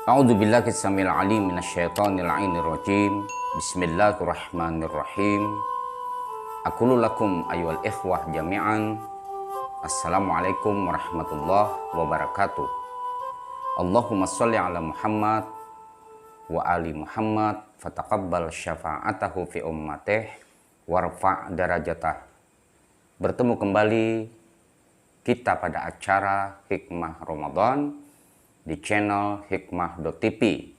A'udzubillahi samil alim minasyaitonir rajim. Bismillahirrahmanirrahim. Aqulu lakum ayyuhal ikhwah jami'an. Assalamualaikum warahmatullahi wabarakatuh. Allahumma sholli ala Muhammad wa ali Muhammad fataqabbal syafa'atahu fi ummatih warfa' darajatah. Bertemu kembali kita pada acara Hikmah Ramadan di channel hikmah.tv.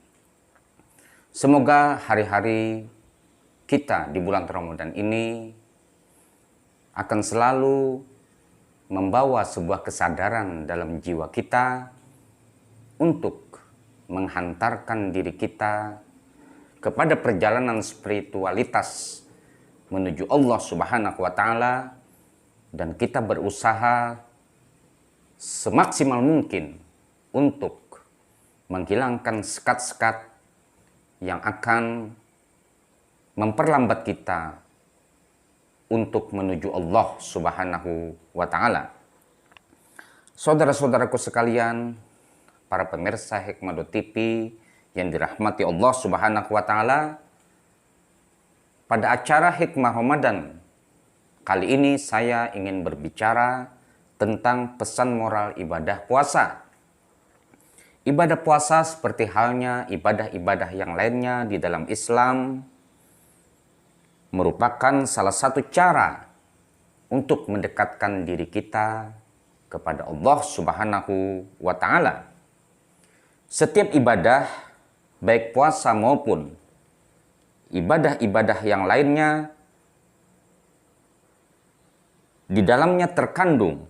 Semoga hari-hari kita di bulan Ramadan ini akan selalu membawa sebuah kesadaran dalam jiwa kita untuk menghantarkan diri kita kepada perjalanan spiritualitas menuju Allah Subhanahu wa Ta'ala, dan kita berusaha semaksimal mungkin untuk menghilangkan sekat-sekat yang akan memperlambat kita untuk menuju Allah Subhanahu wa Ta'ala. Saudara-saudaraku sekalian, para pemirsa Hikmah.tv yang dirahmati Allah Subhanahu wa Ta'ala, pada acara Hikmah Ramadan kali ini saya ingin berbicara tentang pesan moral ibadah puasa. Ibadah puasa seperti halnya ibadah-ibadah yang lainnya di dalam Islam merupakan salah satu cara untuk mendekatkan diri kita kepada Allah Subhanahu wa Ta'ala. Setiap ibadah, baik puasa maupun ibadah-ibadah yang lainnya, di dalamnya terkandung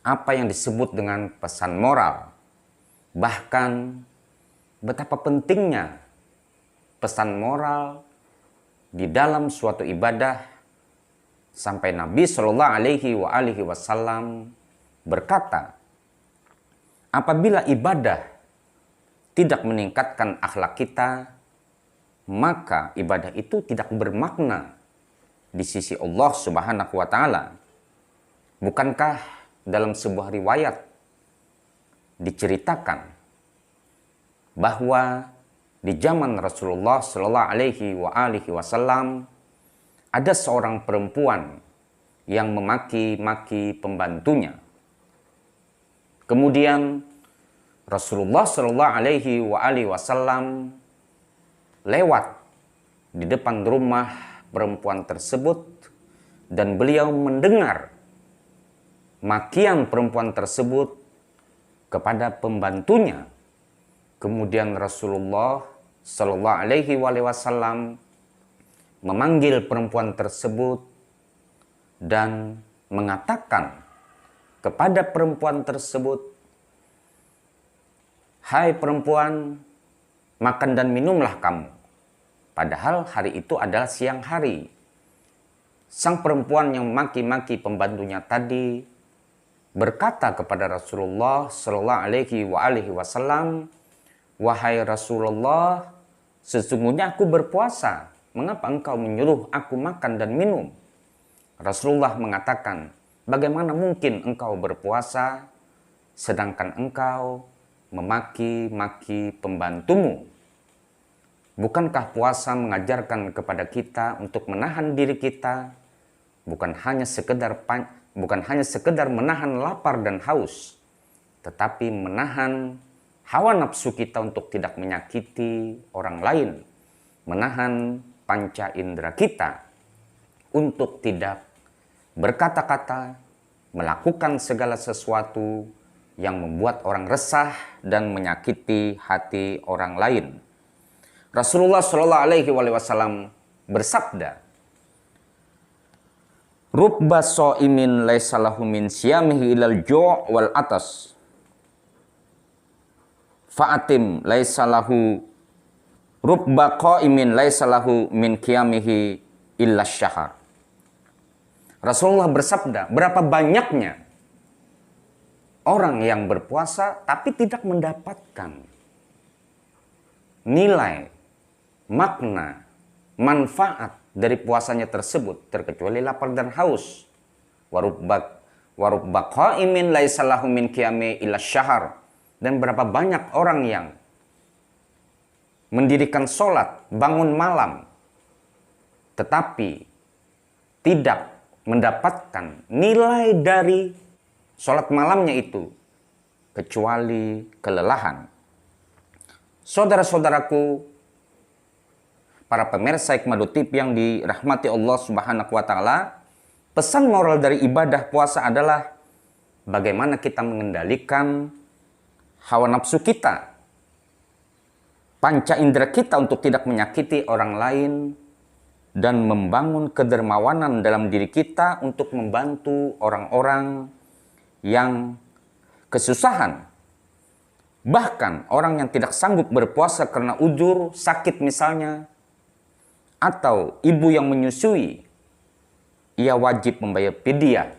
apa yang disebut dengan pesan moral. Bahkan betapa pentingnya pesan moral di dalam suatu ibadah, sampai Nabi Shallallahu Alaihi Wasallam berkata, apabila ibadah tidak meningkatkan akhlak kita, maka ibadah itu tidak bermakna di sisi Allah Subhanahu wa Ta'ala. Bukankah dalam sebuah riwayat diceritakan bahwa di zaman Rasulullah Shallallahu Alaihi Wasallam ada seorang perempuan yang memaki-maki pembantunya. Kemudian Rasulullah Shallallahu Alaihi Wasallam lewat di depan rumah perempuan tersebut dan beliau mendengar makian perempuan tersebut kepada pembantunya. Kemudian Rasulullah Shallallahu Alaihi Wasallam memanggil perempuan tersebut dan mengatakan kepada perempuan tersebut, "Hai perempuan, makan dan minumlah kamu." Padahal hari itu adalah siang hari. Sang perempuan yang maki-maki pembantunya tadi berkata kepada Rasulullah Shallallahu Alaihi Wasallam, "Wahai Rasulullah, sesungguhnya aku berpuasa. Mengapa engkau menyuruh aku makan dan minum?" Rasulullah mengatakan, "Bagaimana mungkin engkau berpuasa sedangkan engkau memaki-maki pembantumu? Bukankah puasa mengajarkan kepada kita untuk menahan diri kita, bukan hanya sekedar menahan lapar dan haus, tetapi menahan hawa nafsu kita untuk tidak menyakiti orang lain, menahan panca indera kita untuk tidak berkata-kata, melakukan segala sesuatu yang membuat orang resah dan menyakiti hati orang lain." Rasulullah Shallallahu Alaihi Wasallam bersabda, "Rubba sha'imin laisa lahu min siyamihi ilal ju' wal atas. Fa'atim laisa lahu rubba qa'imin laisa lahu min qiyamihi illa syahar." Rasulullah bersabda, berapa banyaknya orang yang berpuasa tapi tidak mendapatkan nilai, makna, manfaat dari puasanya tersebut terkecuali lapar dan haus. Warubba qa'imin laisa lahu min qiyami illa syahar. Dan berapa banyak orang yang mendirikan sholat, bangun malam, tetapi tidak mendapatkan nilai dari sholat malamnya itu, kecuali kelelahan. Saudara-saudaraku, para pemirsa Hikmah TV yang dirahmati Allah Subhanahu wa Ta'ala, pesan moral dari ibadah puasa adalah bagaimana kita mengendalikan hawa nafsu kita, panca indera kita untuk tidak menyakiti orang lain, dan membangun kedermawanan dalam diri kita untuk membantu orang-orang yang kesusahan. Bahkan orang yang tidak sanggup berpuasa karena uzur, sakit misalnya, atau ibu yang menyusui, ia wajib membayar fidyah.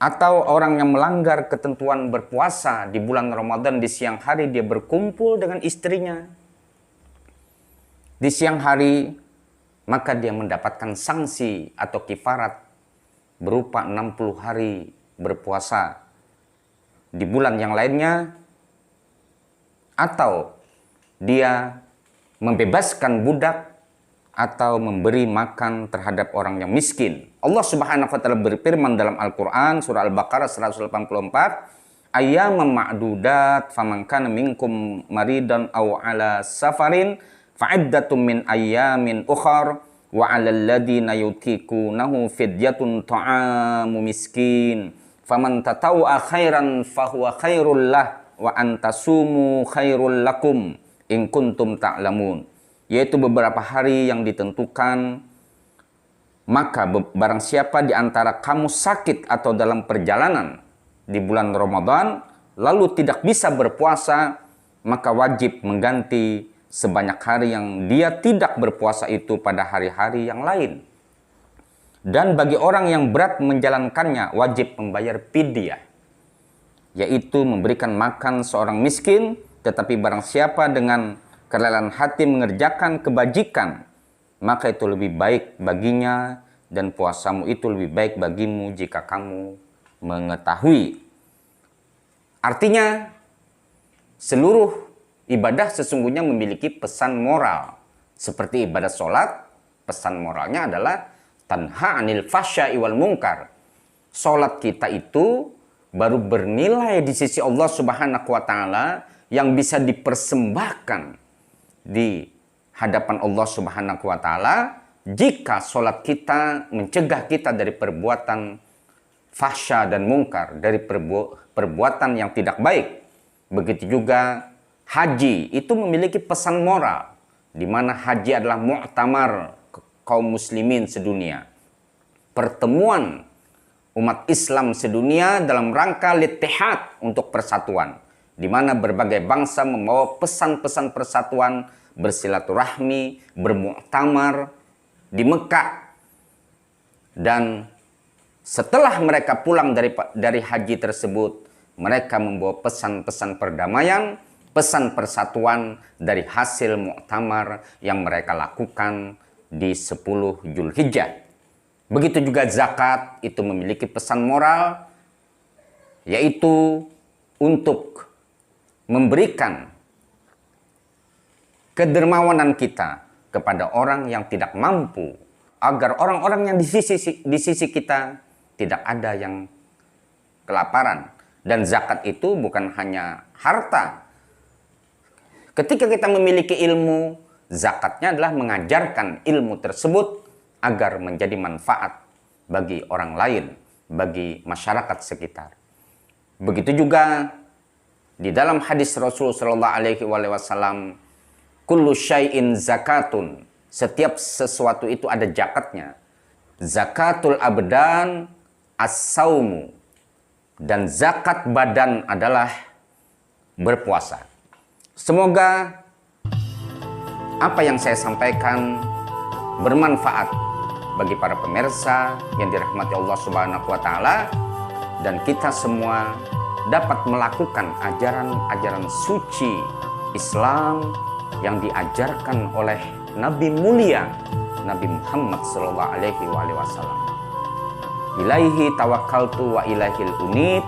Atau orang yang melanggar ketentuan berpuasa di bulan Ramadan, di siang hari dia berkumpul dengan istrinya di siang hari, maka dia mendapatkan sanksi atau kifarat berupa 60 hari berpuasa di bulan yang lainnya. Atau dia membebaskan budak atau memberi makan terhadap orang yang miskin. Allah Subhanahu wa Ta'ala berfirman dalam Al-Quran surah Al-Baqarah 184, ayyaman ma'dudat faman kana minkum maridan aw ala safarin fa'iddatum min ayyamin ukhar wa 'alal ladzina yutiqunahu fidyatun ta'amu miskin faman tatawwa khairan fahuwa khairul lah wa antasumu khairul lakum in kuntum ta'lamun. Yaitu beberapa hari yang ditentukan. Maka barang siapa di antara kamu sakit atau dalam perjalanan di bulan Ramadan lalu tidak bisa berpuasa, maka wajib mengganti sebanyak hari yang dia tidak berpuasa itu pada hari-hari yang lain. Dan bagi orang yang berat menjalankannya wajib membayar fidyah, yaitu memberikan makan seorang miskin. Tetapi barang siapa dengan kerelaan hati mengerjakan kebajikan, maka itu lebih baik baginya, dan puasamu itu lebih baik bagimu jika kamu mengetahui. Artinya, seluruh ibadah sesungguhnya memiliki pesan moral. Seperti ibadah sholat, pesan moralnya adalah tanha anil fasya'i wal munkar. Sholat kita itu baru bernilai di sisi Allah Subhanahu wa Ta'ala yang bisa dipersembahkan di hadapan Allah Subhanahu wa Ta'ala jika sholat kita mencegah kita dari perbuatan fahsya dan mungkar, dari perbuatan yang tidak baik. Begitu juga haji itu memiliki pesan moral, di mana haji adalah mu'tamar kaum muslimin sedunia, pertemuan umat Islam sedunia dalam rangka littihad untuk persatuan, di mana berbagai bangsa membawa pesan-pesan persatuan, bersilaturahmi, bermuktamar di Mekah. Dan setelah mereka pulang dari haji tersebut, mereka membawa pesan-pesan perdamaian, pesan persatuan dari hasil muktamar yang mereka lakukan di 10 Zulhijjah. Begitu juga zakat itu memiliki pesan moral, yaitu untuk memberikan kedermawanan kita kepada orang yang tidak mampu, agar orang-orang yang di sisi kita tidak ada yang kelaparan. Dan zakat itu bukan hanya harta. Ketika kita memiliki ilmu, zakatnya adalah mengajarkan ilmu tersebut agar menjadi manfaat bagi orang lain, bagi masyarakat sekitar. Begitu juga di dalam hadis Rasul sallallahu alaihi wasallam, kullu syai'in zakatun, setiap sesuatu itu ada zakatnya. Zakatul abdan as-saumu, dan zakat badan adalah berpuasa. Semoga apa yang saya sampaikan bermanfaat bagi para pemirsa yang dirahmati Allah Subhanahu wa Ta'ala, dan kita semua dapat melakukan ajaran-ajaran suci Islam yang diajarkan oleh Nabi mulia Nabi Muhammad sallallahu alaihi wasallam. Ilaihi tawakkaltu wa ilaihil unib.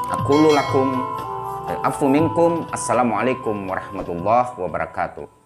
Aqulu lakum Afu minkum. Assalamualaikum warahmatullahi wabarakatuh.